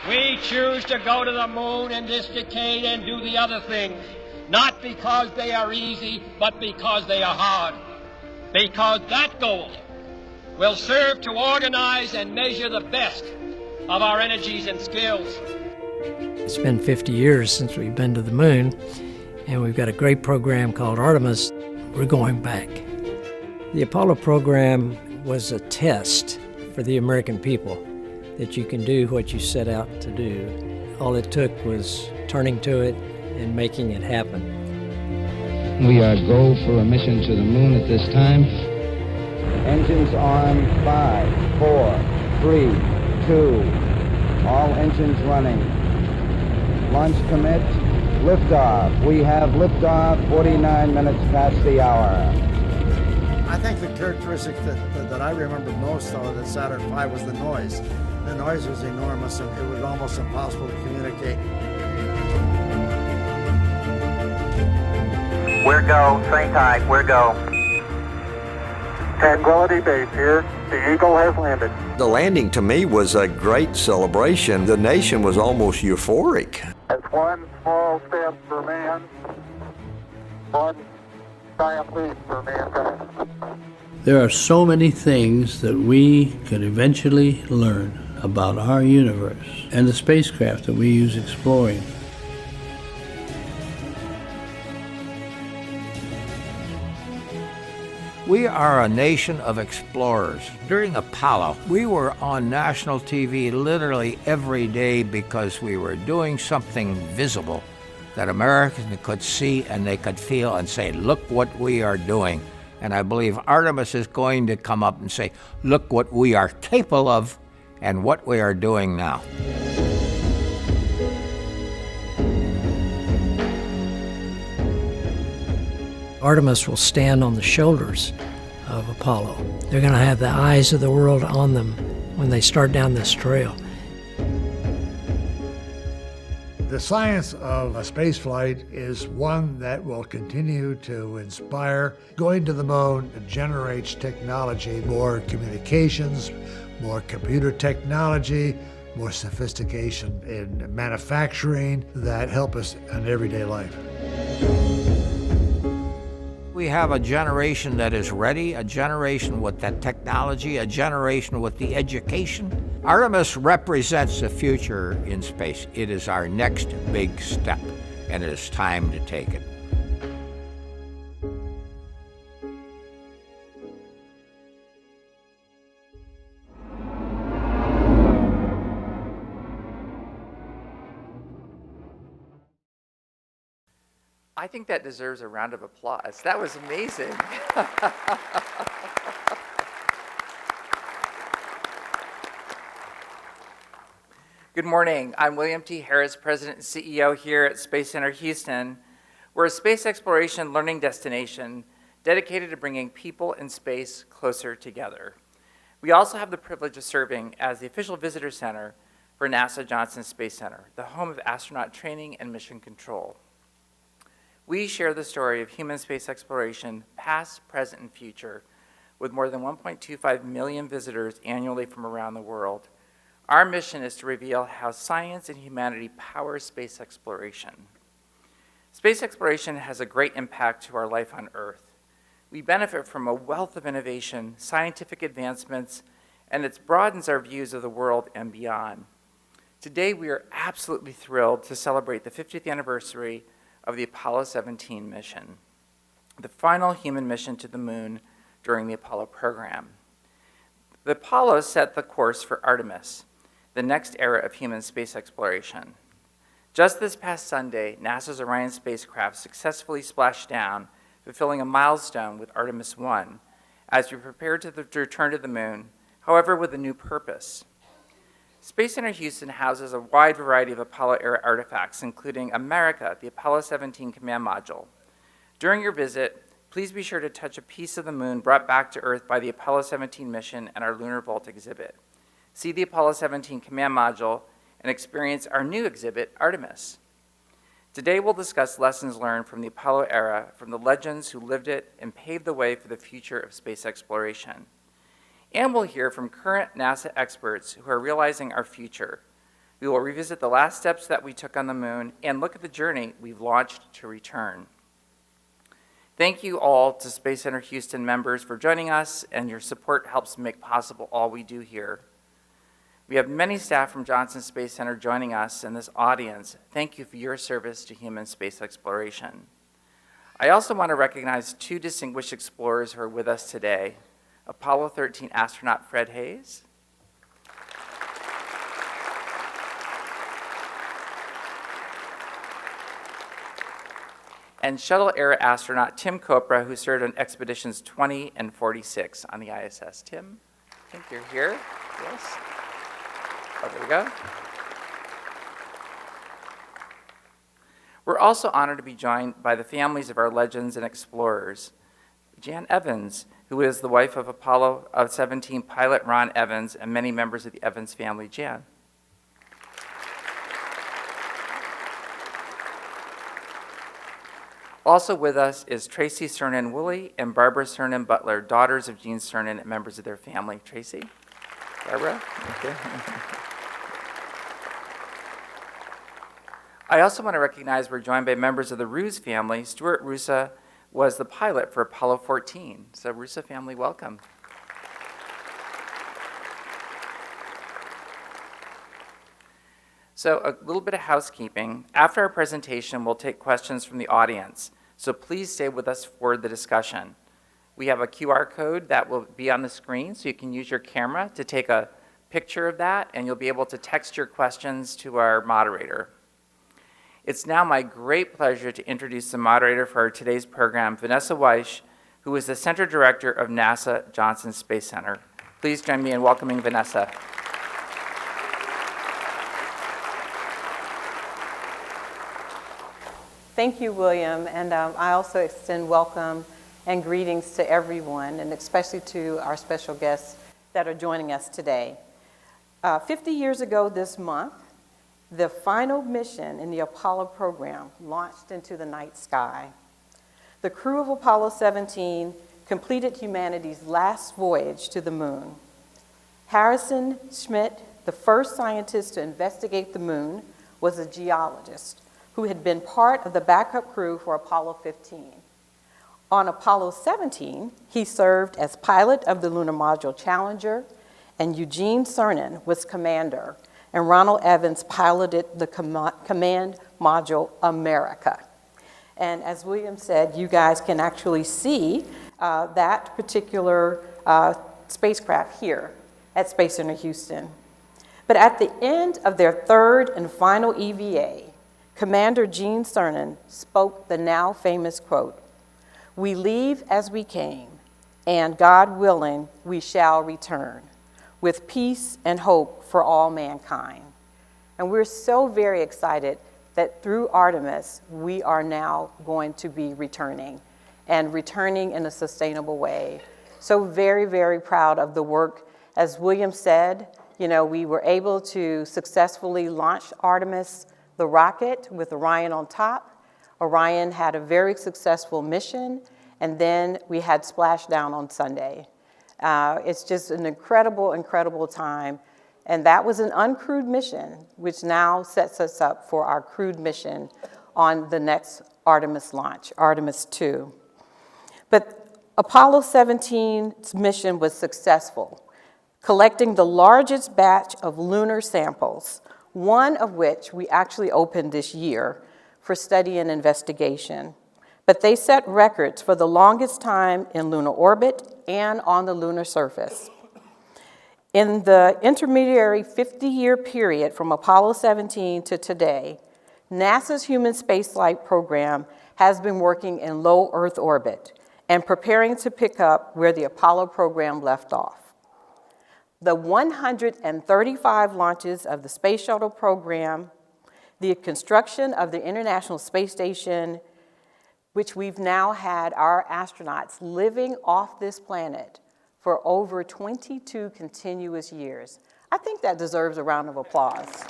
We choose to go to the moon in this decade and do the other things, not because they are easy, but because they are hard. Because that goal will serve to organize and measure the best of our energies and skills. It's been 50 years since we've been to the moon, and we've got a great program called Artemis. We're going back. The Apollo program was a test for the American people that you can do what you set out to do. All it took was turning to it and making it happen. We are go for a mission to the moon at this time. Engines on 5, 4, 3, 2. All engines running. Launch commit. Liftoff. We have liftoff 49 minutes past the hour. I think the characteristic that I remember most of the Saturn V was the noise. The noise was enormous and it was almost impossible to communicate. We're go, train tight, we're go. Tranquility Base here. The Eagle has landed. The landing to me was a great celebration. The nation was almost euphoric. It's one small step for man, one giant leap for mankind. There are so many things that we could eventually learn about our universe and the spacecraft that we use exploring. We are a nation of explorers. During Apollo, we were on national TV literally every day because we were doing something visible that Americans could see and they could feel and say, look what we are doing. And I believe Artemis is going to come up and say, look what we are capable of and what we are doing now. Artemis will stand on the shoulders of Apollo. They're going to have the eyes of the world on them when they start down this trail. The science of a space flight is one that will continue to inspire. Going to the moon generates technology, more communications, more computer technology, more sophistication in manufacturing that help us in everyday life. We have a generation that is ready, a generation with that technology, a generation with the education. Artemis represents the future in space. It is our next big step, and it is time to take it. I think that deserves a round of applause. That was amazing. Good morning. I'm William T. Harris, President and CEO here at Space Center Houston. We're a space exploration learning destination dedicated to bringing people and space closer together. We also have the privilege of serving as the official visitor center for NASA Johnson Space Center, the home of astronaut training and mission control. We share the story of human space exploration, past, present, and future, with more than 1.25 million visitors annually from around the world. Our mission is to reveal how science and humanity power space exploration. Space exploration has a great impact to our life on Earth. We benefit from a wealth of innovation, scientific advancements, and it broadens our views of the world and beyond. Today, we are absolutely thrilled to celebrate the 50th anniversary of the Apollo 17 mission, the final human mission to the moon during the Apollo program. The Apollo set the course for Artemis, the next era of human space exploration. Just this past Sunday, NASA's Orion spacecraft successfully splashed down, fulfilling a milestone with Artemis 1 as we prepare to return to the moon, however with a new purpose. Space Center Houston houses a wide variety of Apollo-era artifacts, including America, the Apollo 17 command module. During your visit, please be sure to touch a piece of the moon brought back to Earth by the Apollo 17 mission and our Lunar Vault exhibit. See the Apollo 17 command module and experience our new exhibit, Artemis. Today we'll discuss lessons learned from the Apollo era, from the legends who lived it and paved the way for the future of space exploration. And we'll hear from current NASA experts who are realizing our future, We will revisit the last steps that we took on the moon and look at the journey we've launched to return. Thank you all to Space Center Houston members for joining us, and your support helps make possible all we do here. We have many staff from Johnson Space Center joining us in this audience. Thank you for your service to human space exploration. I also want to recognize two distinguished explorers who are with us today. Apollo 13 astronaut Fred Hayes, and Shuttle-era astronaut Tim Kopra, who served on expeditions 20 and 46 on the ISS. Tim, I think you're here. Yes. Oh, there we go. We're also honored to be joined by the families of our legends and explorers. Jan Evans, who is the wife of Apollo 17 pilot Ron Evans, and many members of the Evans family. Jan. Also with us is Tracy Cernan Woolley and Barbara Cernan Butler, daughters of Gene Cernan and members of their family. Tracy? Barbara? Okay. I also want to recognize we're joined by members of the Ruse family. Stuart Rusa was the pilot for Apollo 14. So Rusa family, welcome. So a little bit of housekeeping. After our presentation, we'll take questions from the audience. So please stay with us for the discussion. We have a QR code that will be on the screen, so you can use your camera to take a picture of that, and you'll be able to text your questions to our moderator. It's now my great pleasure to introduce the moderator for today's program, Vanessa Weish, who is the Center Director of NASA Johnson Space Center. Please join me in welcoming Vanessa. Thank you, William, and I also extend welcome and greetings to everyone, and especially to our special guests that are joining us today. 50 years ago this month, the final mission in the Apollo program launched into the night sky. The crew of Apollo 17 completed humanity's last voyage to the moon. Harrison Schmitt, the first scientist to investigate the moon, was a geologist who had been part of the backup crew for Apollo 15. On Apollo 17, he served as pilot of the Lunar Module Challenger, and Eugene Cernan was commander, and Ronald Evans piloted the command module America. And as William said, you guys can actually see that particular spacecraft here at Space Center Houston. But at the end of their third and final EVA, Commander Gene Cernan spoke the now famous quote, "We leave as we came, and God willing, we shall return, with peace and hope for all mankind." And we're so very excited that through Artemis, we are now going to be returning, and returning in a sustainable way. So very, very proud of the work. As William said, you know, we were able to successfully launch Artemis, the rocket, with Orion on top. Orion had a very successful mission, and then we had splashdown on Sunday. It's just an incredible, incredible time. And that was an uncrewed mission, which now sets us up for our crewed mission on the next Artemis launch, Artemis 2. But Apollo 17's mission was successful, collecting the largest batch of lunar samples, one of which we actually opened this year for study and investigation. But they set records for the longest time in lunar orbit and on the lunar surface. In the intermediary 50-year period from Apollo 17 to today, NASA's human spaceflight program has been working in low Earth orbit and preparing to pick up where the Apollo program left off. The 135 launches of the Space Shuttle program, the construction of the International Space Station, which we've now had our astronauts living off this planet for over 22 continuous years. I think that deserves a round of applause.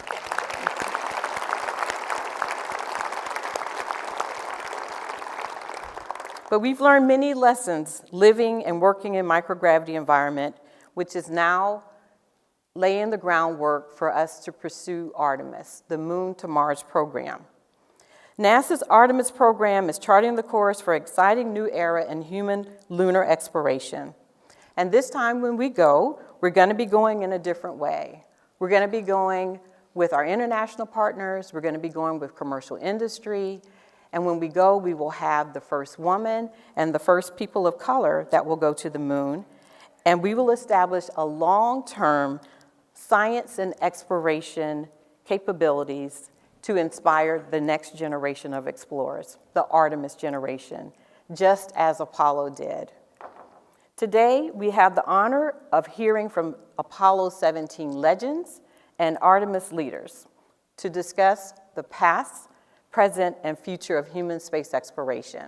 But we've learned many lessons living and working in microgravity environment, which is now laying the groundwork for us to pursue Artemis, the Moon to Mars program. NASA's Artemis program is charting the course for an exciting new era in human lunar exploration. And this time when we go, we're going to be going in a different way. We're going to be going with our international partners, we're going to be going with commercial industry, and when we go, we will have the first woman and the first people of color that will go to the moon, and we will establish a long-term science and exploration capabilities to inspire the next generation of explorers, the Artemis generation, just as Apollo did. Today, we have the honor of hearing from Apollo 17 legends and Artemis leaders to discuss the past, present, and future of human space exploration.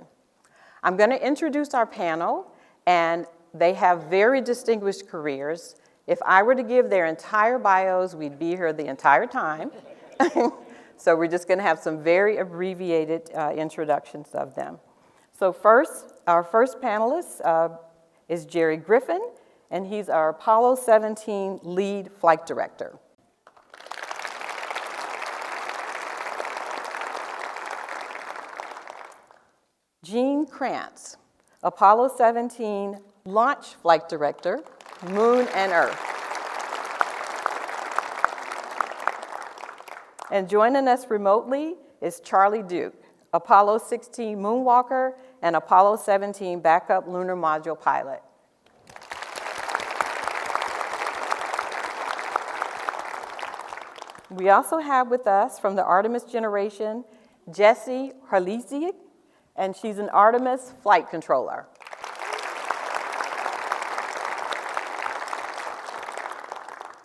I'm going to introduce our panel, and they have very distinguished careers. If I were to give their entire bios, we'd be here the entire time. So we're just going to have some very abbreviated introductions of them. So first, our first panelist is Jerry Griffin, and he's our Apollo 17 lead flight director. Gene Kranz, Apollo 17 launch flight director, Moon and Earth. And joining us remotely is Charlie Duke, Apollo 16 moonwalker and Apollo 17 backup lunar module pilot. We also have with us from the Artemis generation, Jessie Harleziak, and she's an Artemis flight controller.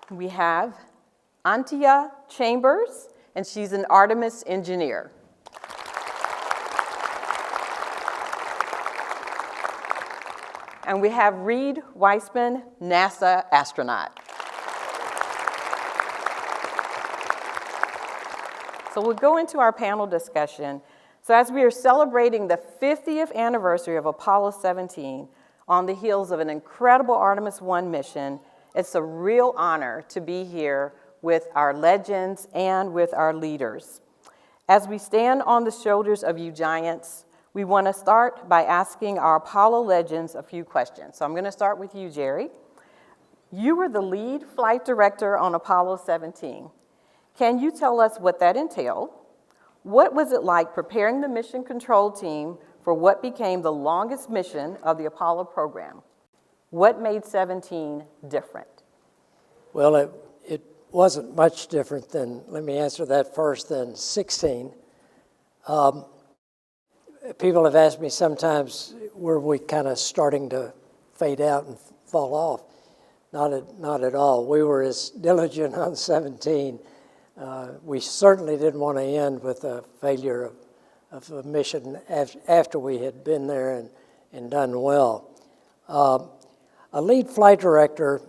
We have Antia Chambers, and she's an Artemis engineer. And we have Reed Weissman, NASA astronaut. So we'll go into our panel discussion. So as we are celebrating the 50th anniversary of Apollo 17 on the heels of an incredible Artemis 1 mission, it's a real honor to be here with our legends and with our leaders. As we stand on the shoulders of you giants, we want to start by asking our Apollo legends a few questions. So I'm going to start with you, Jerry. You were the lead flight director on Apollo 17. Can you tell us what that entailed? What was it like preparing the mission control team for what became the longest mission of the Apollo program? What made 17 different? Well, it wasn't much different than, let me answer that first, than 16. People have asked me sometimes, were we kind of starting to fade out and fall off? Not at all. We were as diligent on 17. We certainly didn't want to end with a failure of a mission after we had been there and done well. A lead flight director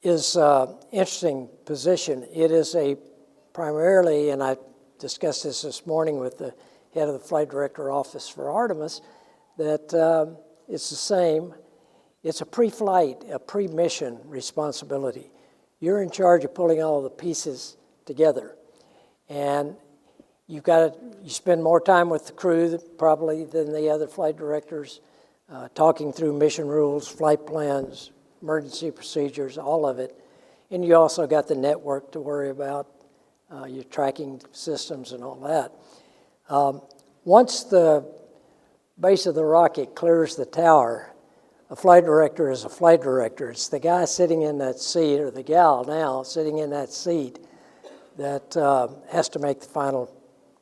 is an interesting position. It is a primarily, and I discussed this morning with the head of the flight director office for Artemis, that it's the same. It's a pre-flight, a pre-mission responsibility. You're in charge of pulling all the pieces together. And you spend more time with the crew probably than the other flight directors, talking through mission rules, flight plans, emergency procedures, all of it. And you also got the network to worry about, your tracking systems and all that. Once the base of the rocket clears the tower, a flight director is a flight director. It's the guy sitting in that seat, or the gal now sitting in that seat, that has to make the final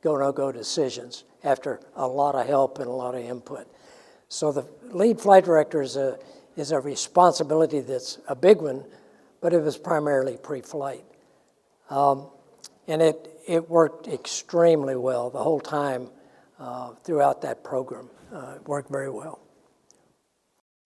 go, no-go decisions after a lot of help and a lot of input. So the lead flight director is a responsibility that's a big one, but it was primarily pre-flight. And it worked extremely well the whole time throughout that program. It worked very well.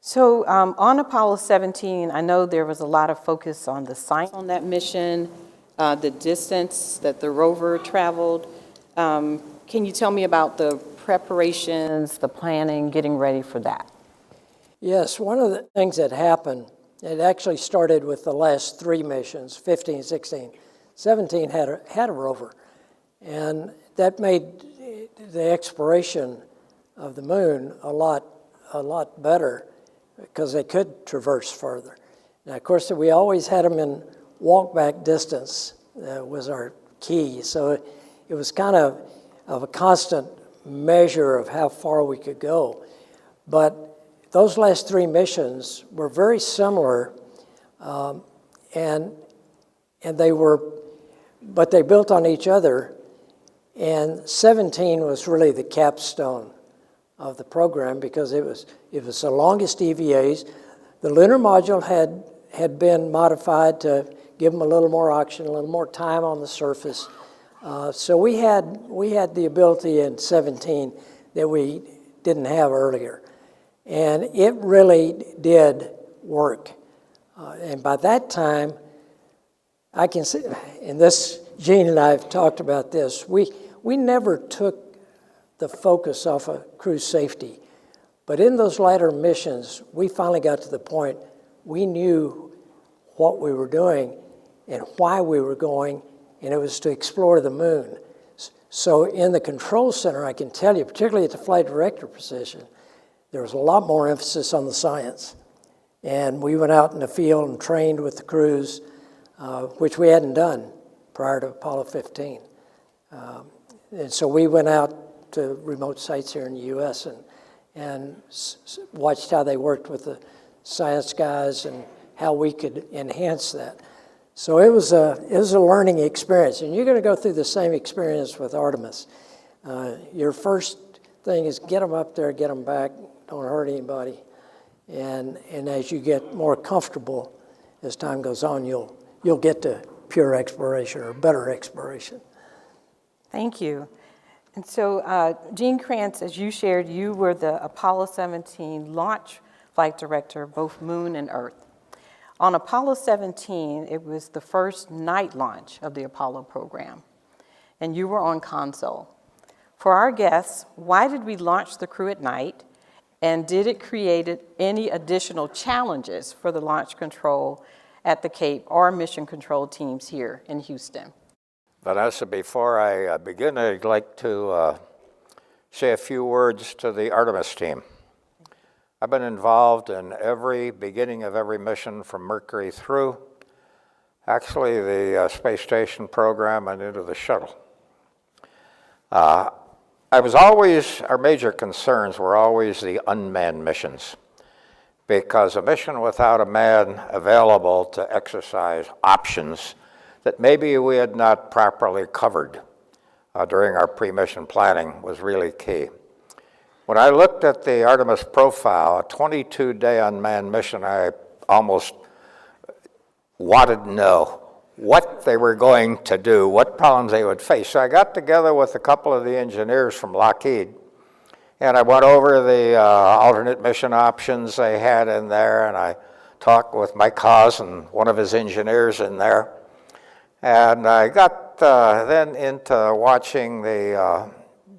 So on Apollo 17, I know there was a lot of focus on the science on that mission, the distance that the rover traveled. Can you tell me about the preparations, the planning, getting ready for that? Yes, one of the things that happened It actually started with the last 3 missions, 15, 16. 17 had a rover. And that made the exploration of the moon a lot better because they could traverse further. Now, of course, we always had them in walk-back distance was our key. So it was kind of a constant measure of how far we could go. But those last 3 missions were very similar, and they were, but they built on each other. And 17 was really the capstone of the program because it was the longest EVAs. The lunar module had been modified to give them a little more oxygen, a little more time on the surface. So we had the ability in 17 that we didn't have earlier. And it really did work. And by that time, I can see, and this, Gene and I have talked about this, we never took the focus off of crew safety. But in those latter missions, we finally got to the point we knew what we were doing and why we were going, and it was to explore the moon. So in the control center, I can tell you, particularly at the flight director position, there was a lot more emphasis on the science. And we went out in the field and trained with the crews, which we hadn't done prior to Apollo 15. And so we went out to remote sites here in the U.S. and watched how they worked with the science guys and how we could enhance that. So it was a learning experience, and you're going to go through the same experience with Artemis. Your first thing is get them up there, get them back, don't hurt anybody, and as you get more comfortable as time goes on, you'll get to pure exploration or better exploration. Thank you. And so, Gene Krantz, as you shared, you were the Apollo 17 launch flight director, both Moon and Earth. On Apollo 17, it was the first night launch of the Apollo program, and you were on console. For our guests, why did we launch the crew at night, and did it create any additional challenges for the launch control at the Cape or mission control teams here in Houston? Vanessa, before I begin, I'd like to say a few words to the Artemis team. I've been involved in every beginning of every mission from Mercury through, actually the space station program and into the shuttle. Our major concerns were always the unmanned missions, because a mission without a man available to exercise options that maybe we had not properly covered during our pre-mission planning was really key. When I looked at the Artemis profile, a 22-day unmanned mission, I almost wanted to know what they were going to do, what problems they would face. So I got together with a couple of the engineers from Lockheed, and I went over the alternate mission options they had in there, and I talked with Mike Haas and one of his engineers in there. And I got then into watching the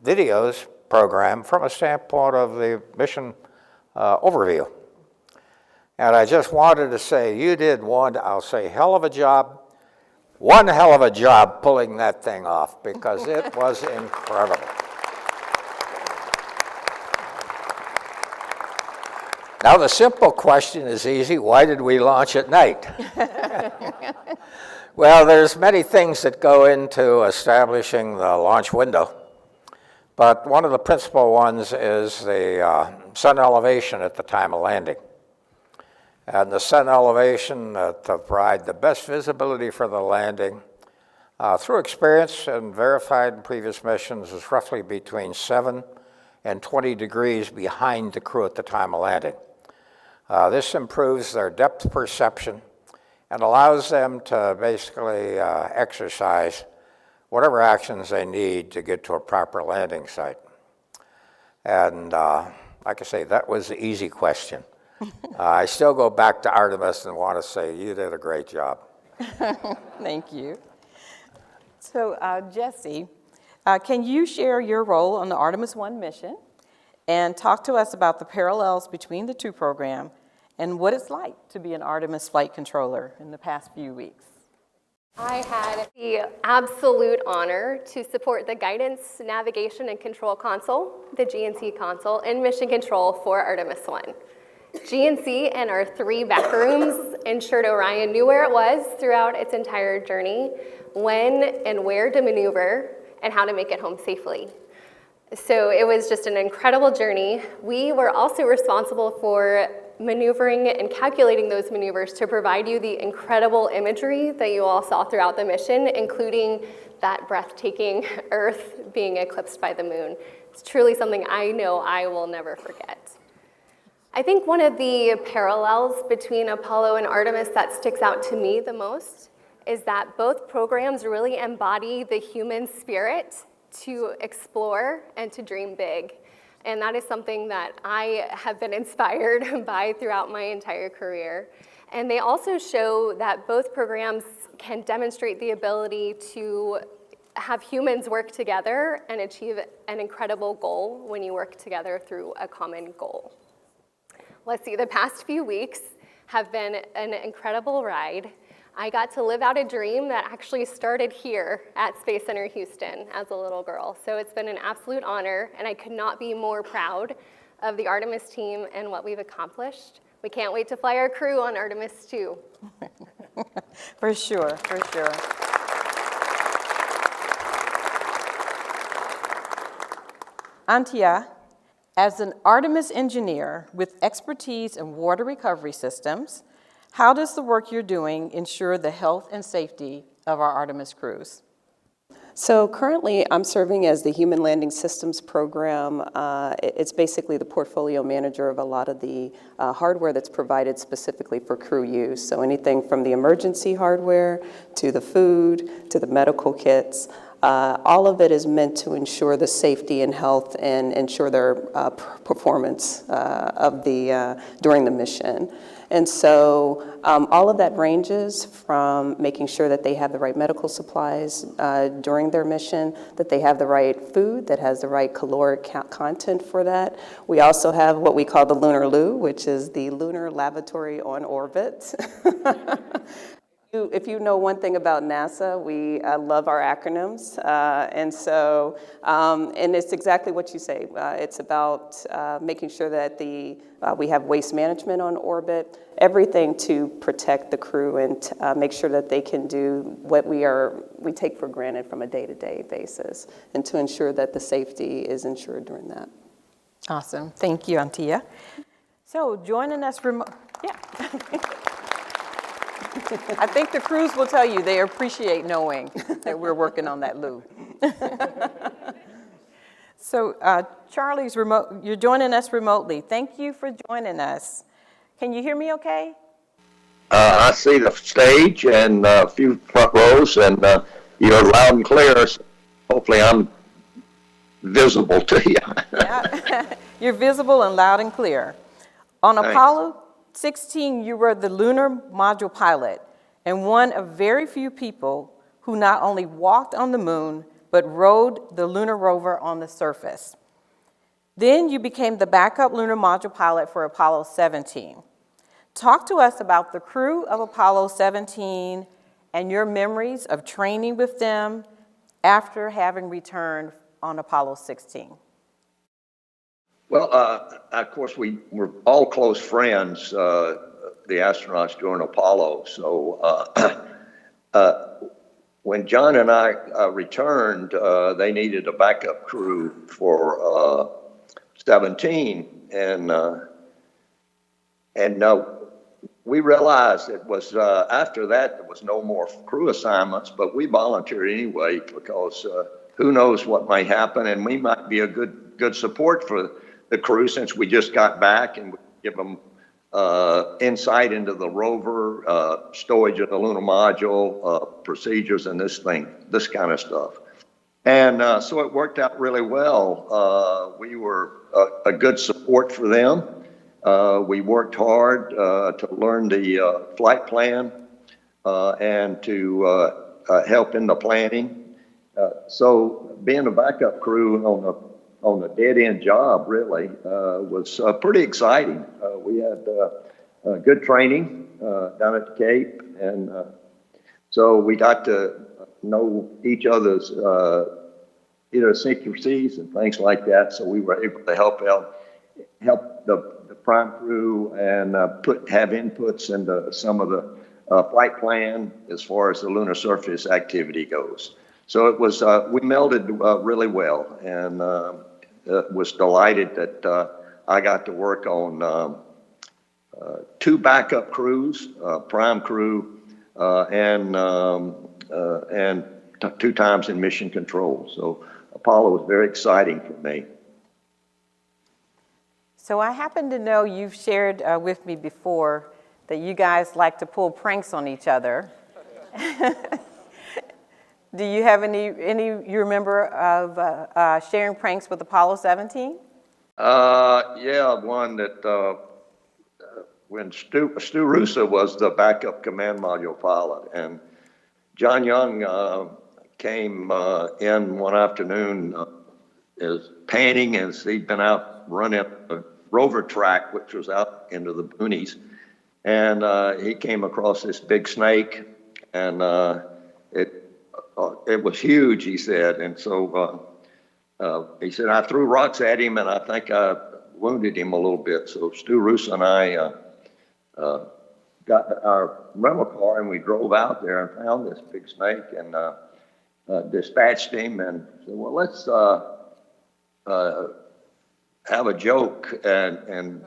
videos program from a standpoint of the mission overview. And I just wanted to say, you did one hell of a job pulling that thing off, because it was incredible. Now the simple question is easy, why did we launch at night? Well, there's many things that go into establishing the launch window, but one of the principal ones is the sun elevation at the time of landing. And the sun elevation to provide the best visibility for the landing, through experience and verified in previous missions, is roughly between 7 and 20 degrees behind the crew at the time of landing. This improves their depth perception and allows them to basically exercise whatever actions they need to get to a proper landing site. And like I say, that was the easy question. I still go back to Artemis and want to say, you did a great job. Thank you. So, Jesse, can you share your role on the Artemis 1 mission and talk to us about the parallels between the two programs and what it's like to be an Artemis flight controller in the past few weeks. I had the absolute honor to support the Guidance, Navigation, and Control Console, the GNC console, and mission control for Artemis 1. GNC and our 3 back rooms ensured Orion knew where it was throughout its entire journey, when and where to maneuver, and how to make it home safely. So it was just an incredible journey. We were also responsible for maneuvering and calculating those maneuvers to provide you the incredible imagery that you all saw throughout the mission, including that breathtaking Earth being eclipsed by the moon. It's truly something I know I will never forget. I think one of the parallels between Apollo and Artemis that sticks out to me the most is that both programs really embody the human spirit to explore and to dream big. And that is something that I have been inspired by throughout my entire career. And they also show that both programs can demonstrate the ability to have humans work together and achieve an incredible goal when you work together through a common goal. Let's see, the past few weeks have been an incredible ride. I got to live out a dream that actually started here at Space Center Houston as a little girl. So it's been an absolute honor, and I could not be more proud of the Artemis team and what we've accomplished. We can't wait to fly our crew on Artemis 2. For sure, for sure. Antia, as an Artemis engineer with expertise in water recovery systems, how does the work you're doing ensure the health and safety of our Artemis crews? So currently, I'm serving as the Human Landing Systems Program. It's basically the portfolio manager of a lot of the hardware that's provided specifically for crew use. So anything from the emergency hardware to the food to the medical kits. All of it is meant to ensure the safety and health and ensure their performance during the mission. And so all of that ranges from making sure that they have the right medical supplies during their mission, that they have the right food that has the right caloric content for that. We also have what we call the Lunar Loo, which is the Lunar Lavatory on Orbit. If you know one thing about NASA, we love our acronyms, and it's exactly what you say. It's about making sure that we have waste management on orbit, everything to protect the crew and make sure that they can do what we take for granted from a day-to-day basis, and to ensure that the safety is ensured during that. Awesome, thank you, Antia. So joining us remote, yeah. I think the crews will tell you they appreciate knowing that we're working on that loo. So Charlie's remote, you're joining us remotely. Thank you for joining us. Can you hear me okay? I see the stage and a few front rows, and you're loud and clear. So hopefully I'm visible to you. Yeah, you're visible and loud and clear. On Thanks. Apollo 16, you were the lunar module pilot and one of very few people who not only walked on the moon, but rode the lunar rover on the surface. Then you became the backup lunar module pilot for Apollo 17. Talk to us about the crew of Apollo 17 and your memories of training with them after having returned on Apollo 16. Well, of course, we were all close friends, the astronauts during Apollo. So when John and I returned, they needed a backup crew for 17. And we realized it was after that, there was no more crew assignments, but we volunteered anyway because who knows what might happen, and we might be a good support for the crew since we just got back, and we give them insight into the rover, stowage of the lunar module, procedures, and this kind of stuff. And so it worked out really well. We were a good support for them. We worked hard to learn the flight plan and to help in the planning. So being a backup crew on a dead-end job really was pretty exciting. We had good training down at the Cape, and so we got to know each other's idiosyncrasies and things like that. So we were able to help the prime crew and have inputs into some of the flight plan as far as the lunar surface activity goes. So it was we melded really well, and was delighted that I got to work on 2 backup crews, prime crew, and 2 times in mission control. So Apollo was very exciting for me. So I happen to know you've shared with me before that you guys like to pull pranks on each other. Do you have any you remember of sharing pranks with Apollo 17? Yeah, one that when Stu Russo was the backup command module pilot, and John Young came in one afternoon as panting as he'd been out running a rover track, which was out into the boonies, and he came across this big snake, and it was huge, he said, and so he said, I threw rocks at him, and I think I wounded him a little bit. So Stu Russo and I got our rental car, and we drove out there and found this big snake, and dispatched him, and said, well, let's have a joke, and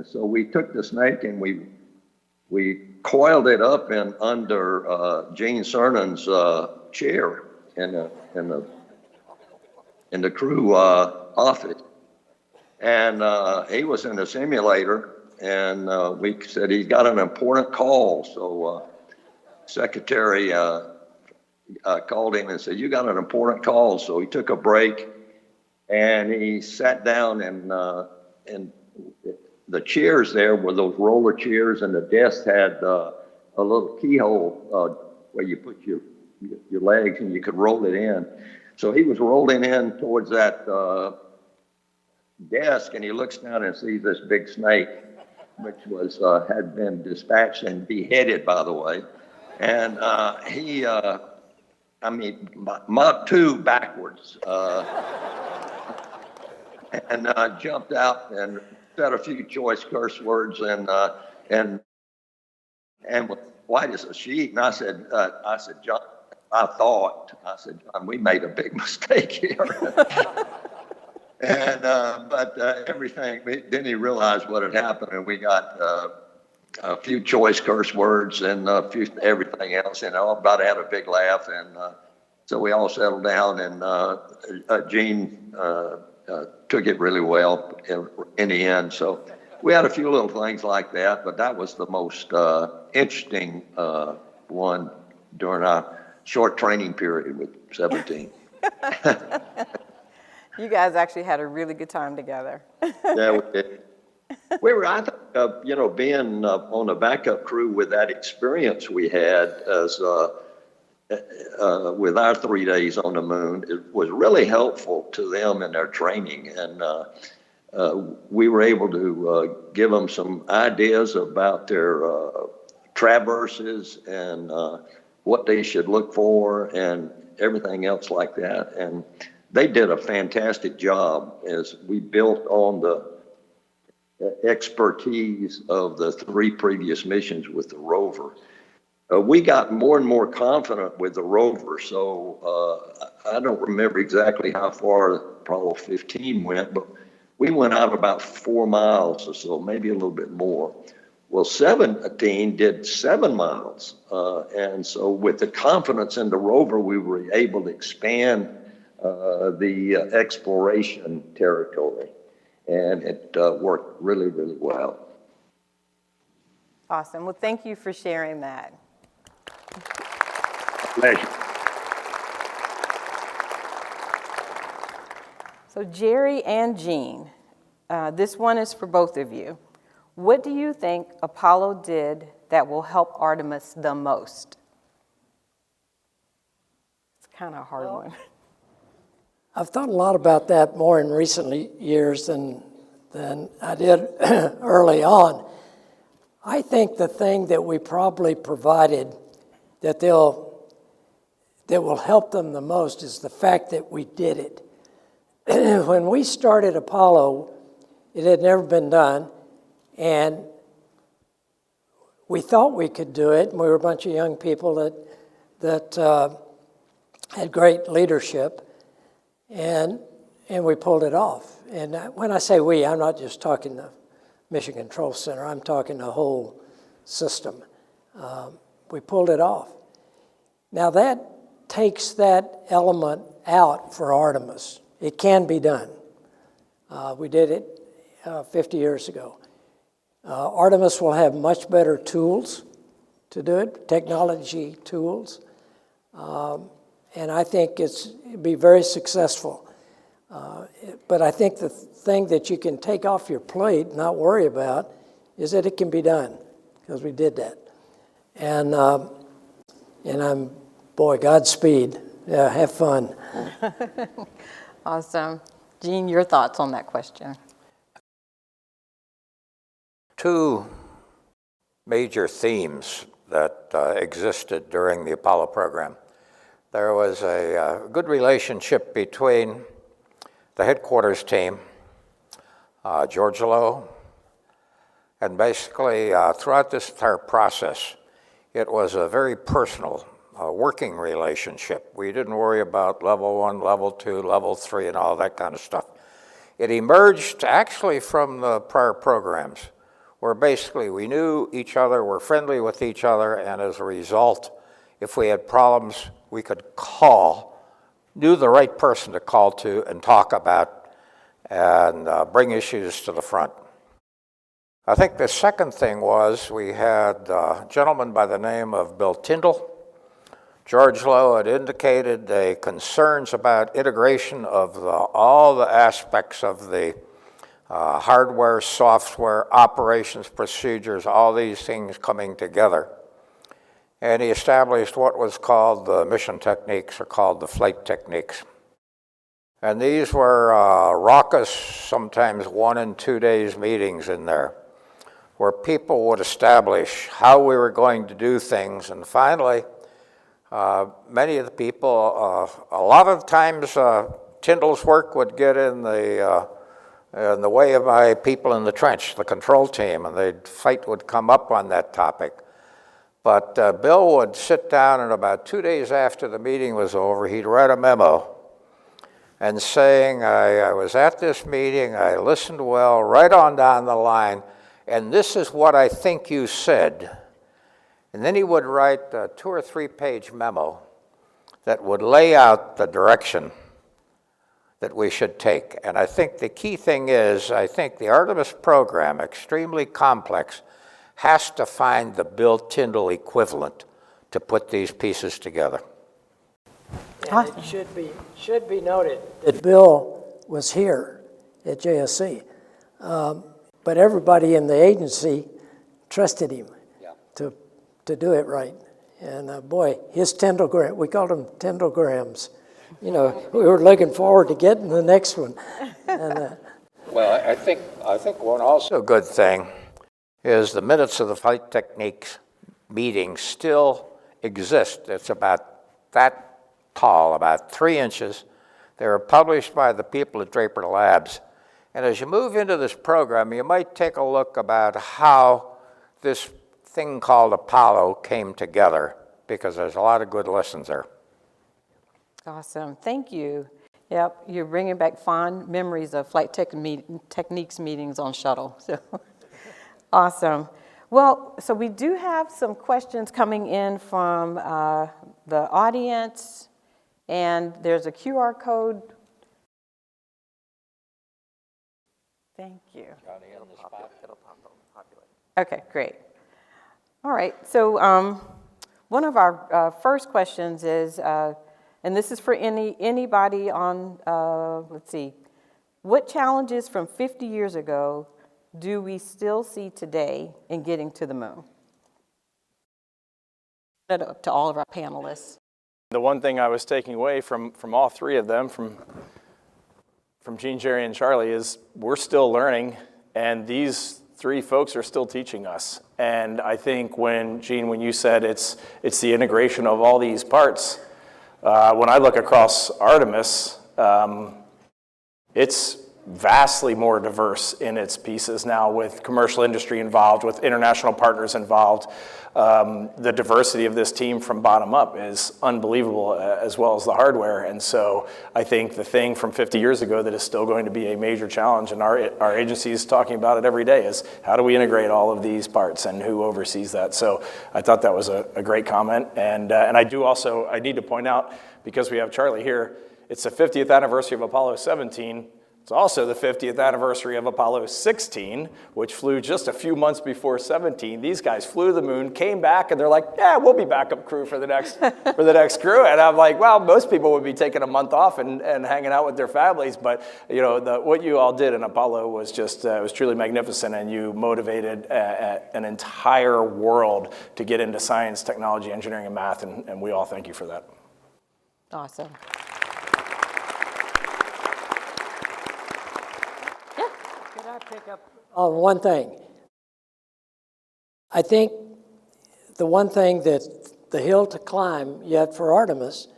so we took the snake and we coiled it up under Gene Cernan's chair in the crew office, and he was in the simulator, and we said he's got an important call. So secretary called him and said, you got an important call. So he took a break, and he sat down, and the chairs there were those roller chairs, and the desk had a little keyhole where you put your legs and you could roll it in. So he was rolling in towards that desk, and he looks down and sees this big snake, which was had been dispatched and beheaded, by the way. And he, Mach 2 backwards, and jumped out and said a few choice curse words, and was white as a sheet. And I said, John, I said, John, we made a big mistake here. And but everything, then he realized what had happened, and we got a few choice curse words and a few everything else, and everybody had a big laugh, and so we all settled down, and Gene took it really well in the end. So we had a few little things like that, but that was the most interesting one during our short training period with 17. You guys actually had a really good time together. Yeah, we did. We were, I think, being on the backup crew with that experience we had as with our 3 days on the moon, it was really helpful to them in their training, and we were able to give them some ideas about their traverses and what they should look for and everything else like that. And they did a fantastic job as we built on the expertise of the 3 previous missions with the rover. We got more and more confident with the rover, so I don't remember exactly how far Apollo 15 went, but we went out about 4 miles or so, maybe a little bit more. Well, 17 did 7 miles, and so with the confidence in the rover, we were able to expand the exploration territory, and it worked really, really well. Awesome. Well, thank you for sharing that. Pleasure. So Jerry and Gene, this one is for both of you. What do you think Apollo did that will help Artemis the most? It's kind of a hard one. I've thought a lot about that more in recent years than I did early on. I think the thing that we probably provided that will help them the most is the fact that we did it. When we started Apollo, it had never been done, and we thought we could do it, and we were a bunch of young people that had great leadership, and we pulled it off. And when I say we, I'm not just talking the Mission Control Center, I'm talking the whole system. We pulled it off. Now that takes that element out for Artemis. It can be done. We did it 50 years ago. Artemis will have much better tools to do it, technology tools, and I think it'd be very successful. But I think the thing that you can take off your plate and not worry about is that it can be done, because we did that. And I'm, boy, Godspeed. Yeah, have fun. Awesome. Gene, your thoughts on that question? Two major themes that existed during the Apollo program. There was a good relationship between the headquarters team, George Lowe, and basically throughout this entire process, it was a very personal working relationship. We didn't worry about level 1, level 2, level 3, and all that kind of stuff. It emerged actually from the prior programs, where basically we knew each other, were friendly with each other, and as a result, if we had problems, we could knew the right person to call to and talk about and bring issues to the front. I think the second thing was we had a gentleman by the name of Bill Tyndall. George Lowe had indicated the concerns about integration of all the aspects of the hardware, software, operations, procedures, all these things coming together. And he established what was called the mission techniques, or called the flight techniques. And these were raucous, sometimes 1 and 2 days meetings in there, where people would establish how we were going to do things. And finally, many of the people, a lot of times Tyndall's work would get in the way of my people in the trench, the control team, and the fight would come up on that topic. But Bill would sit down, and about 2 days after the meeting was over, he'd write a memo and saying, I was at this meeting, I listened well, right on down the line, and this is what I think you said. And then he would write a 2 or 3 page memo that would lay out the direction that we should take. And I think the key thing is, I think the Artemis program, extremely complex, has to find the Bill Tyndall equivalent to put these pieces together. And it should be noted that Bill was here at JSC, but everybody in the agency trusted him to do it right. And boy, his Tyndallgram, we called them Tyndallgrams. You know, we were looking forward to getting the next one. And, well, I think one also good thing is the minutes of the flight techniques meeting still exist. It's about that tall, about 3 inches. They were published by the people at Draper Labs. And as you move into this program, you might take a look about how this thing called Apollo came together, because there's a lot of good lessons there. Awesome, thank you. Yep, you're bringing back fond memories of flight techniques meetings on shuttle. So, awesome. Well, so we do have some questions coming in from the audience, and there's a QR code. Thank you. Okay, great. All right, so one of our first questions is, and this is for anybody on, let's see, what challenges from 50 years ago do we still see today in getting to the moon? Up to all of our panelists. The one thing I was taking away from all three of them, from Gene, Jerry, and Charlie, is we're still learning, and these three folks are still teaching us. And I think Gene, when you said it's the integration of all these parts, when I look across Artemis, it's vastly more diverse in its pieces now, with commercial industry involved, with international partners involved. The diversity of this team from bottom up is unbelievable, as well as the hardware. And so I think the thing from 50 years ago that is still going to be a major challenge, and our agency is talking about it every day, is how do we integrate all of these parts and who oversees that? So I thought that was a great comment. And I need to point out, because we have Charlie here, it's the 50th anniversary of Apollo 17. It's also the 50th anniversary of Apollo 16, which flew just a few months before 17. These guys flew to the moon, came back, and they're like, yeah, we'll be backup crew for the next crew. And I'm like, well, most people would be taking a month off and hanging out with their families. But what you all did in Apollo was just it was truly magnificent, and you motivated an entire world to get into science, technology, engineering, and math, and we all thank you for that. Awesome. Pick up on one thing. I think the one thing that the hill to climb yet for Artemis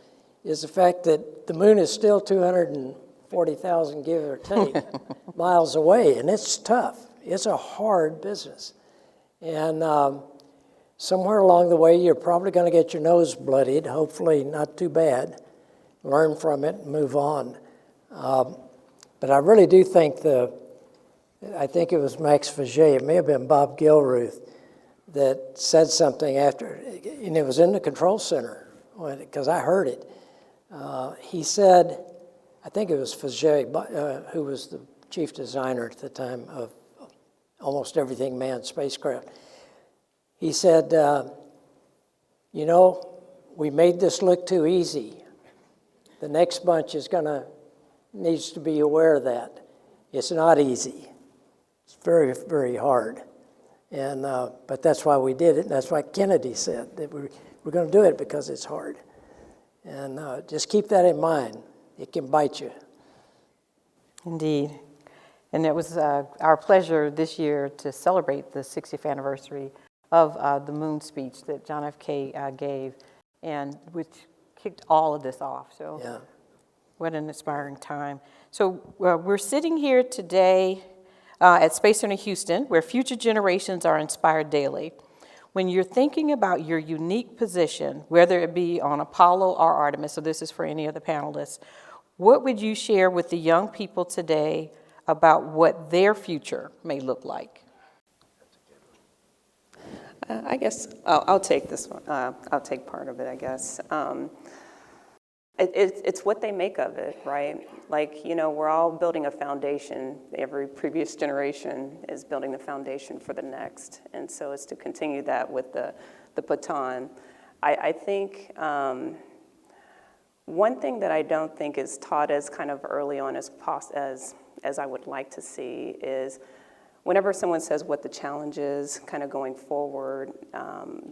is the fact that the moon is still 240,000, give or take, miles away, and it's tough. It's a hard business. And somewhere along the way, you're probably going to get your nose bloodied, hopefully not too bad, learn from it, and move on. But I really do think I think it was Max Faget, it may have been Bob Gilruth, that said something after, and it was in the control center, because I heard it. He said, I think it was Faget, who was the chief designer at the time of almost everything manned spacecraft. He said, we made this look too easy. The next bunch needs to be aware of that. It's not easy. It's very, very hard. And but that's why we did it, and that's why Kennedy said that we're going to do it because it's hard. And just keep that in mind. It can bite you. Indeed. And it was our pleasure this year to celebrate the 60th anniversary of the moon speech that John F. K. Gave, and which kicked all of this off. So yeah. What an inspiring time. So we're sitting here today at Space Center Houston, where future generations are inspired daily. When you're thinking about your unique position, whether it be on Apollo or Artemis, so this is for any of the panelists, what would you share with the young people today about what their future may look like? I guess I'll take this one. I'll take part of it, I guess. It's what they make of it, right? Like, we're all building a foundation. Every previous generation is building the foundation for the next. And so it's to continue that with the baton. I think one thing that I don't think is taught as kind of early on as I would like to see is whenever someone says what the challenge is kind of going forward,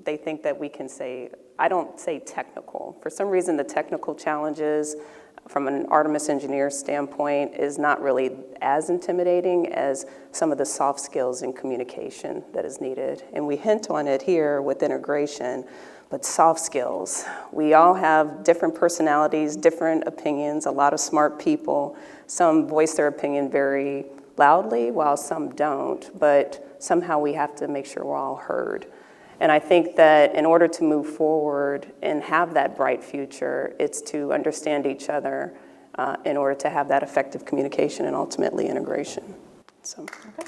they think that we can say, I don't say technical. For some reason, the technical challenges from an Artemis engineer standpoint is not really as intimidating as some of the soft skills in communication that is needed. And we hint on it here with integration, but soft skills. We all have different personalities, different opinions, a lot of smart people. Some voice their opinion very loudly, while some don't, but somehow we have to make sure we're all heard. And I think that in order to move forward and have that bright future, it's to understand each other in order to have that effective communication and ultimately integration. So, okay.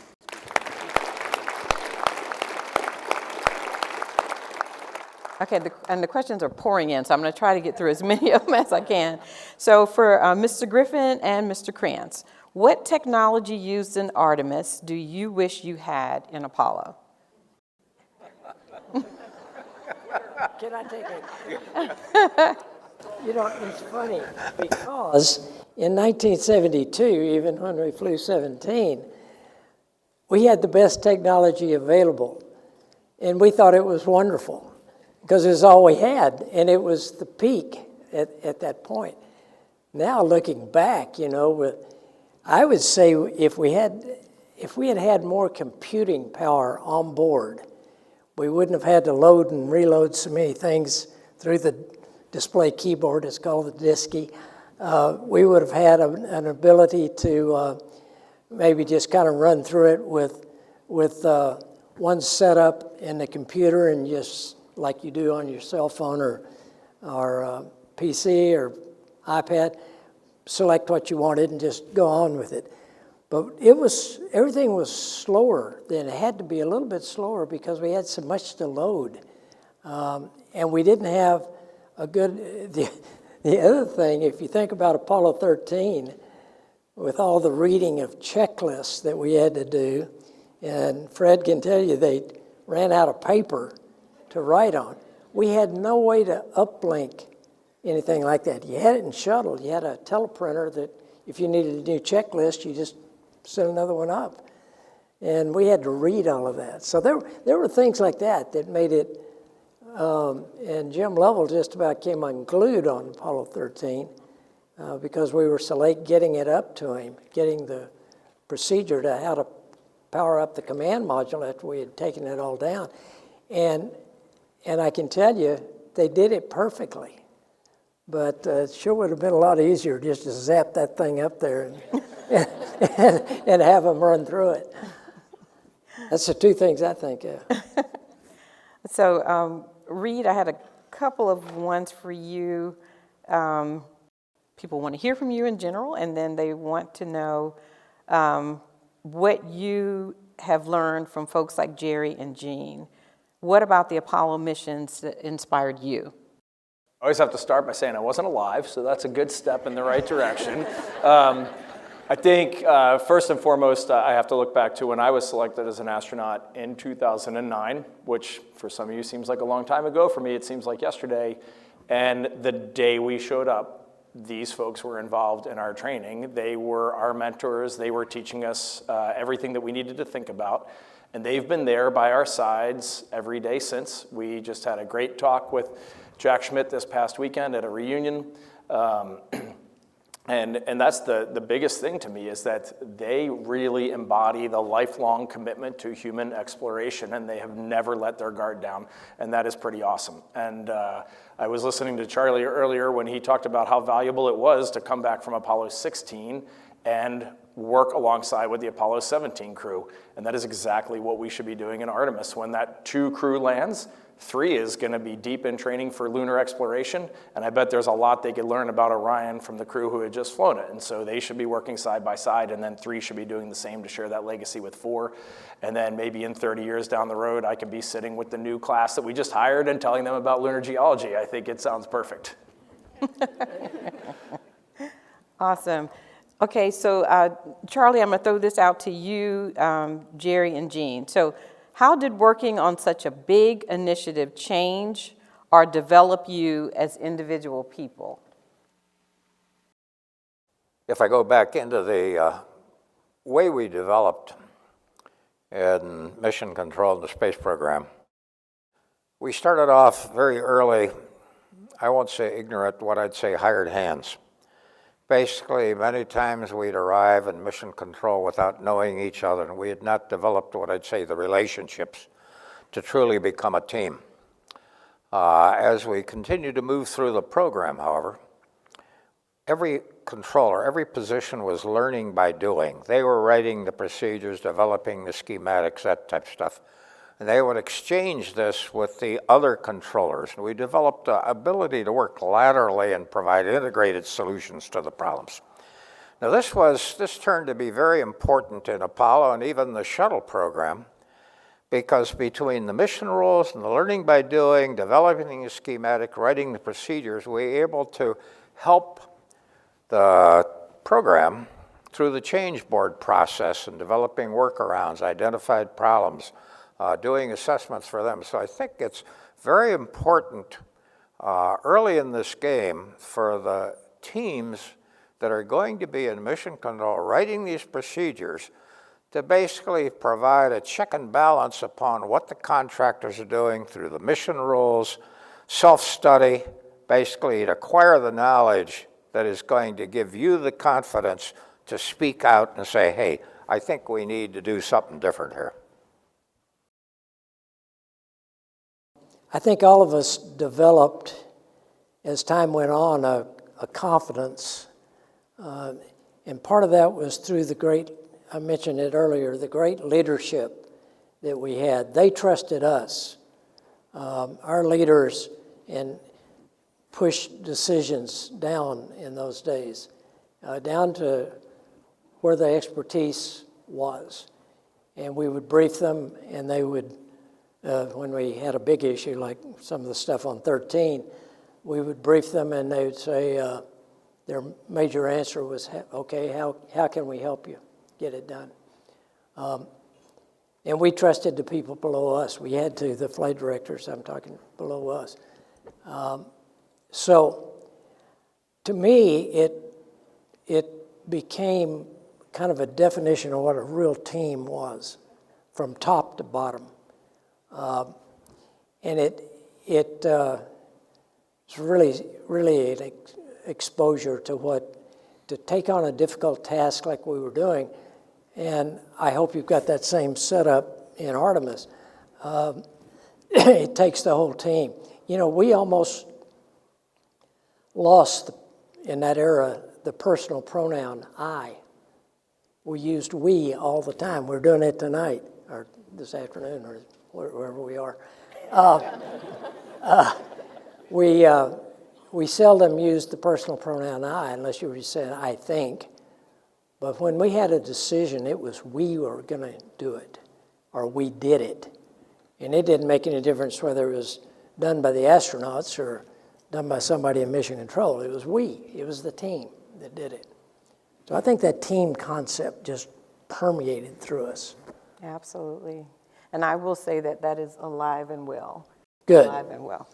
Okay, and the questions are pouring in, so I'm going to try to get through as many of them as I can. So for Mr. Griffin and Mr. Krantz, what technology used in Artemis do you wish you had in Apollo? Can I take it? It's funny because in 1972, even when we flew 17, we had the best technology available, and we thought it was wonderful because it was all we had, and it was the peak at that point. Now, looking back, I would say if we had if we had had more computing power on board, we wouldn't have had to load and reload so many things through the display keyboard. It's called the DISCI. We would have had an ability to maybe just kind of run through it with one setup in the computer, and just like you do on your cell phone or PC or iPad, select what you wanted and just go on with it. But everything was slower. Then it had to be a little bit slower because we had so much to load. And we didn't have a good, the other thing, if you think about Apollo 13, with all the reading of checklists that we had to do, and Fred can tell you they ran out of paper to write on. We had no way to uplink anything like that. You had it in shuttle. You had a teleprinter that if you needed a new checklist, you just sent another one up. And we had to read all of that. So there were things like that that made it, and Jim Lovell just about came unglued on Apollo 13 because we were so late getting it up to him, getting the procedure to how to power up the command module after we had taken it all down. And I can tell you, they did it perfectly. But it sure would have been a lot easier just to zap that thing up there and have them run through it. That's the two things I think of. So, Reed, I had a couple of ones for you. People want to hear from you in general, and then they want to know what you have learned from folks like Jerry and Gene. What about the Apollo missions that inspired you? I always have to start by saying I wasn't alive, so that's a good step in the right direction. I think first and foremost, I have to look back to when I was selected as an astronaut in 2009, which for some of you seems like a long time ago. For me, it seems like yesterday. And the day we showed up, these folks were involved in our training. They were our mentors. They were teaching us everything that we needed to think about. And they've been there by our sides every day since. We just had a great talk with Jack Schmidt this past weekend at a reunion. And that's the biggest thing to me, is that they really embody the lifelong commitment to human exploration, and they have never let their guard down, and that is pretty awesome. And I was listening to Charlie earlier when he talked about how valuable it was to come back from Apollo 16 and work alongside with the Apollo 17 crew, and that is exactly what we should be doing in Artemis. When that 2 crew lands, 3 is going to be deep in training for lunar exploration, and I bet there's a lot they could learn about Orion from the crew who had just flown it, and so they should be working side by side, and then 3 should be doing the same to share that legacy with 4, and then maybe in 30 years down the road, I could be sitting with the new class that we just hired and telling them about lunar geology. I think it sounds perfect. Awesome. Okay, so Charlie, I'm going to throw this out to you, Jerry and Gene. So how did working on such a big initiative change or develop you as individual people? If I go back into the way we developed in mission control in the space program, we started off very early, I won't say ignorant, what I'd say hired hands. Basically, many times we'd arrive in mission control without knowing each other, and we had not developed what I'd say the relationships to truly become a team. As we continued to move through the program, however, every controller, every position was learning by doing. They were writing the procedures, developing the schematics, that type of stuff. And they would exchange this with the other controllers. And we developed the ability to work laterally and provide integrated solutions to the problems. Now this turned to be very important in Apollo and even the shuttle program, because between the mission rules and the learning by doing, developing the schematic, writing the procedures, we were able to help the program through the change board process and developing workarounds, identified problems, doing assessments for them. So I think it's very important early in this game for the teams that are going to be in mission control writing these procedures to basically provide a check and balance upon what the contractors are doing through the mission rules, self-study, basically to acquire the knowledge that is going to give you the confidence to speak out and say, hey, I think we need to do something different here. I think all of us developed, as time went on, a confidence. And part of that was through the great, I mentioned it earlier, the great leadership that we had. They trusted us, our leaders, and pushed decisions down in those days, down to where the expertise was. And we would brief them, and they would, when we had a big issue like some of the stuff on 13, we would brief them and they would say, their major answer was, okay, how can we help you get it done? And we trusted the people below us. We had to, the flight directors, I'm talking below us. So to me, it became kind of a definition of what a real team was from top to bottom. And it's really an exposure to take on a difficult task like we were doing. And I hope you've got that same setup in Artemis. It takes the whole team. You know, we almost lost, in that era, the personal pronoun I. We used we all the time. We're doing it tonight, or this afternoon, or wherever we are. We seldom used the personal pronoun I, unless you were saying I think. But when we had a decision, it was we were going to do it, or we did it. And it didn't make any difference whether it was done by the astronauts or done by somebody in mission control. It was we. It was the team that did it. So I think that team concept just permeated through us. Absolutely. And I will say that that is alive and well. Good. Alive and well.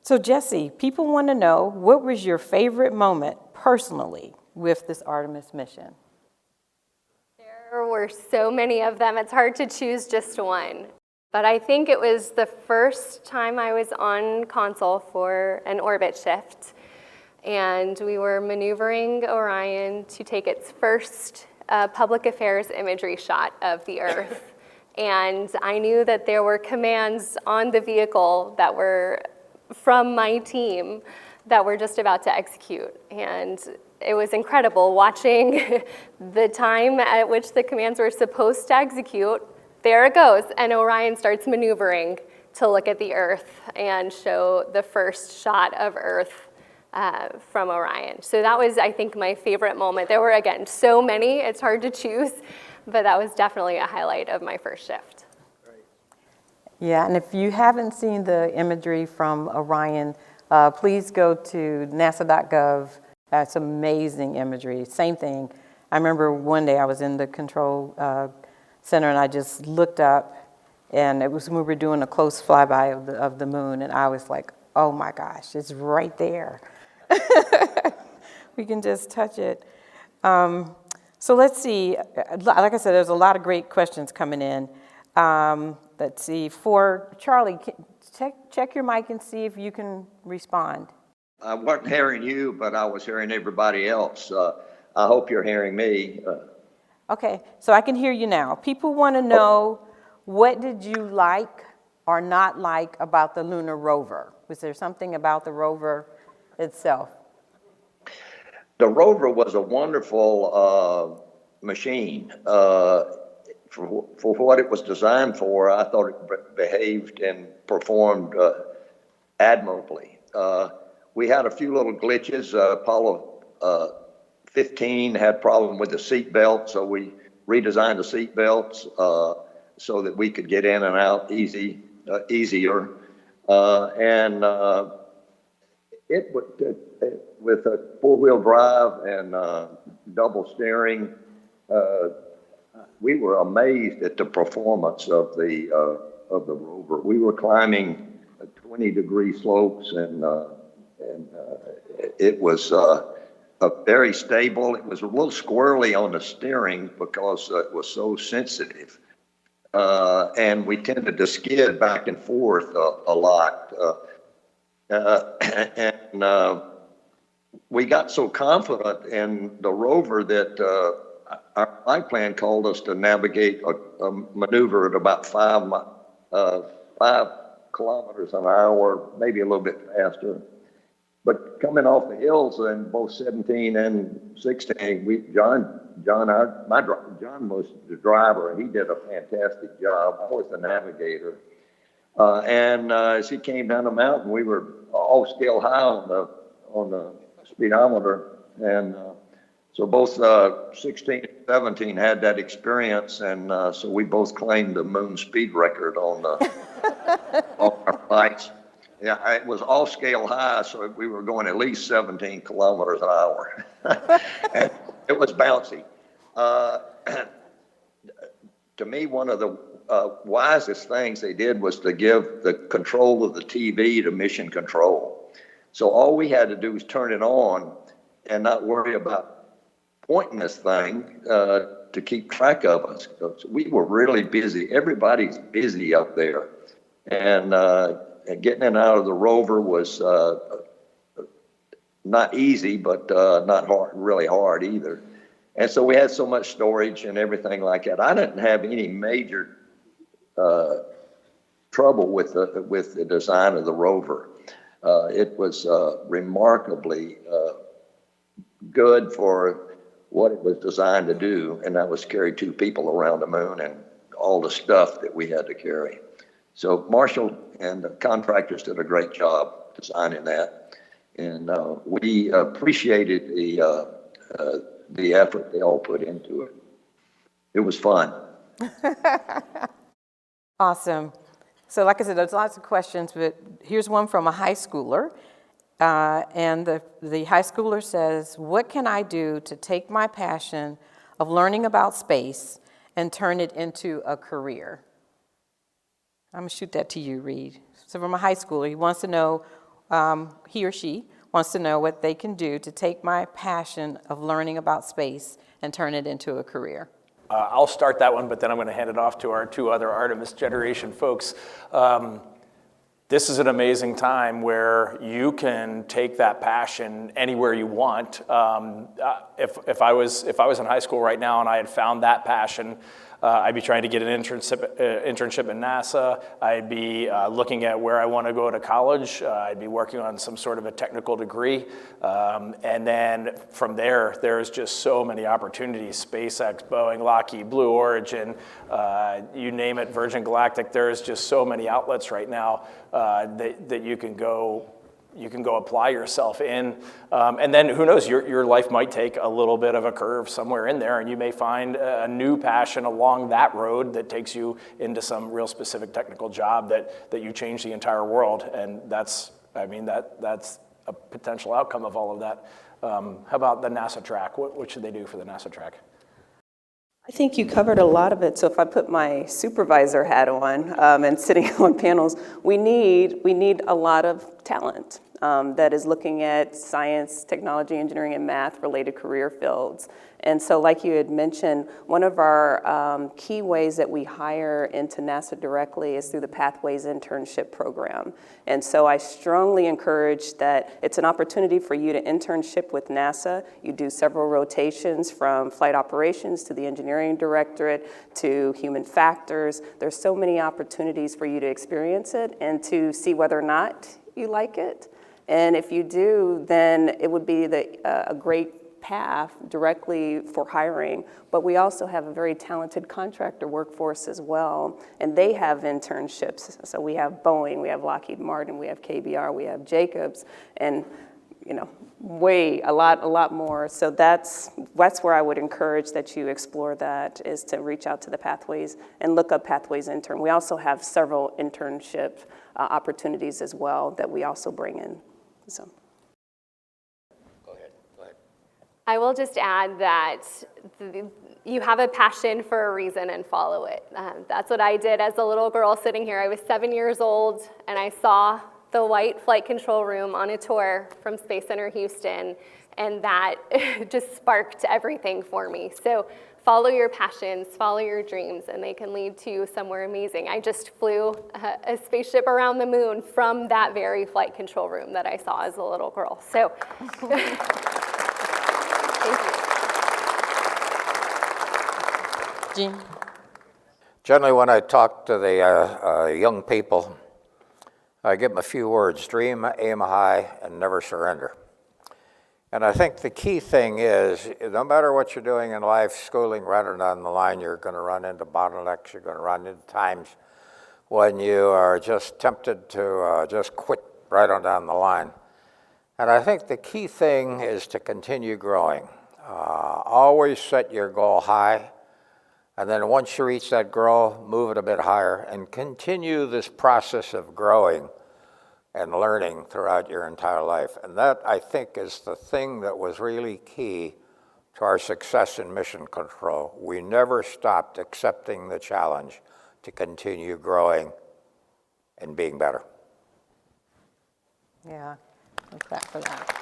So Jesse, people want to know, what was your favorite moment personally with this Artemis mission? There were so many of them, it's hard to choose just one. But I think it was the first time I was on console for an orbit shift. And we were maneuvering Orion to take its first public affairs imagery shot of the Earth. And I knew that there were commands on the vehicle that were from my team that were just about to execute. And it was incredible watching the time at which the commands were supposed to execute. There it goes, and Orion starts maneuvering to look at the Earth and show the first shot of Earth from Orion. So that was, I think, my favorite moment. There were, again, so many, it's hard to choose, but that was definitely a highlight of my first shift. Yeah, and if you haven't seen the imagery from Orion, please go to nasa.gov. That's amazing imagery. Same thing. I remember one day I was in the control center and I just looked up, and it was when we were doing a close flyby of the moon, and I was like, oh my gosh, it's right there. We can just touch it. So let's see. Like I said, there's a lot of great questions coming in. Let's see. For Charlie, check your mic and see if you can respond. I wasn't hearing you, but I was hearing everybody else. I hope you're hearing me. Okay, so I can hear you now. People want to know, what did you like or not like about the lunar rover? Was there something about the rover itself? The rover was a wonderful machine. For what it was designed for, I thought it behaved and performed admirably. We had a few little glitches. Apollo 15 had problem with the seat belt, so we redesigned the seat belts so that we could get in and out easier. And it would, with a four-wheel drive and double steering, we were amazed at the performance of the rover. We were climbing 20-degree slopes, and it was very stable. It was a little squirrely on the steering because it was so sensitive. And we tended to skid back and forth a lot. And we got so confident in the rover that our flight plan called us to navigate a maneuver at about 5 kilometers an hour, maybe a little bit faster. But coming off the hills in both 17 and 16, John was the driver, and he did a fantastic job. I was the navigator. And as he came down the mountain, we were all scale high on the speedometer. And so both 16 and 17 had that experience, and so we both claimed the moon speed record on our flights. Yeah, it was all scale high, so we were going at least 17 kilometers an hour. And it was bouncy. To me, one of the wisest things they did was to give the control of the TV to mission control. So all we had to do was turn it on and not worry about pointing this thing to keep track of us. We were really busy. Everybody's busy up there. And getting in and out of the rover was not easy, but not really hard either. And so we had so much storage and everything like that. I didn't have any major trouble with the design of the rover. It was remarkably good for what it was designed to do, and that was carry 2 people around the moon and all the stuff that we had to carry. So Marshall and the contractors did a great job designing that, and we appreciated the effort they all put into it. It was fun. Awesome. So like I said, there's lots of questions, but here's one from a high schooler. And the high schooler says, what can I do to take my passion of learning about space and turn it into a career? I'm going to shoot that to you, Reed. So from a high schooler, he wants to know, he or she wants to know what they can do to take my passion of learning about space and turn it into a career. I'll start that one, but then I'm going to hand it off to our 2 other Artemis generation folks. This is an amazing time where you can take that passion anywhere you want. If I was in high school right now and I had found that passion, I'd be trying to get an internship in NASA. I'd be looking at where I want to go to college. I'd be working on some sort of a technical degree. And then from there, there's just so many opportunities. SpaceX, Boeing, Lockheed, Blue Origin, you name it, Virgin Galactic. There's just so many outlets right now that you can go apply yourself in. And then who knows, your life might take a little bit of a curve somewhere in there, and you may find a new passion along that road that takes you into some real specific technical job that you change the entire world. And that's a potential outcome of all of that. How about the NASA track? What should they do for the NASA track? I think you covered a lot of it. So if I put my supervisor hat on and sitting on panels, we need a lot of talent that is looking at science, technology, engineering, and math-related career fields. And so like you had mentioned, one of our key ways that we hire into NASA directly is through the Pathways Internship Program. And so I strongly encourage that it's an opportunity for you to internship with NASA. You do several rotations from flight operations to the engineering directorate to human factors. There's so many opportunities for you to experience it and to see whether or not you like it. And if you do, then it would be a great path directly for hiring, but we also have a very talented contractor workforce as well, and they have internships. So we have Boeing, we have Lockheed Martin, we have KBR, we have Jacobs, and a lot more. So that's where I would encourage that you explore that, is to reach out to the Pathways and look up Pathways Intern. We also have several internship opportunities as well that we also bring in. So. I will just add that you have a passion for a reason and follow it. That's what I did as a little girl sitting here. I was 7 years old and I saw the white flight control room on a tour from Space Center Houston, and that just sparked everything for me. So follow your passions, follow your dreams, and they can lead to somewhere amazing. I just flew a spaceship around the moon from that very flight control room that I saw as a little girl. So. Thank you. Gene? Generally, when I talk to the young people, I give them a few words: dream, aim high, and never surrender. And I think the key thing is, no matter what you're doing in life, schooling, running down the line, you're going to run into bottlenecks, you're going to run into times when you are just tempted to just quit right on down the line. And I think the key thing is to continue growing. Always set your goal high, and then once you reach that goal, move it a bit higher, and continue this process of growing and learning throughout your entire life. And that, I think, is the thing that was really key to our success in mission control. We never stopped accepting the challenge to continue growing and being better. Yeah, I'm glad for that.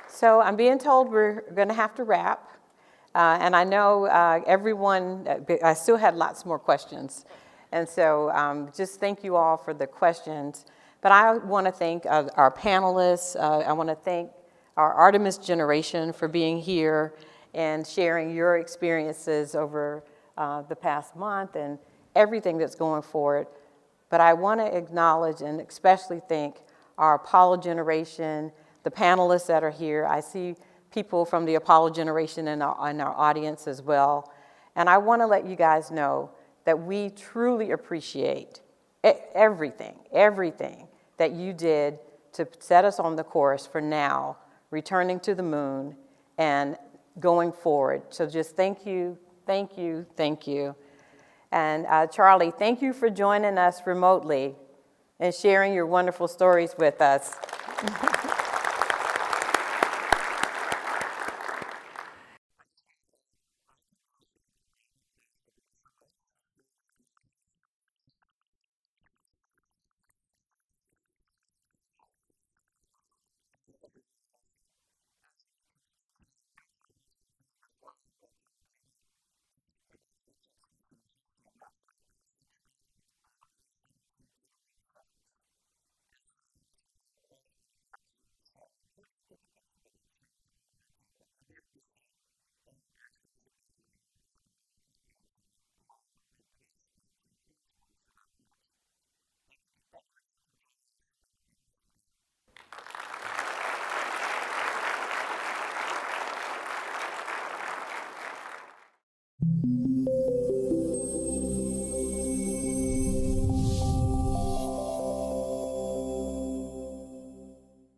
So I'm being told we're going to have to wrap. And I know everyone, I still had lots more questions. And so just thank you all for the questions. But I want to thank our panelists. I want to thank our Artemis generation for being here and sharing your experiences over the past month and everything that's going forward. But I want to acknowledge and especially thank our Apollo generation, the panelists that are here. I see people from the Apollo generation in our audience as well. And I want to let you guys know that we truly appreciate everything that you did to set us on the course for now, returning to the moon and going forward. So just thank you, thank you, thank you. And Charlie, thank you for joining us remotely and sharing your wonderful stories with us.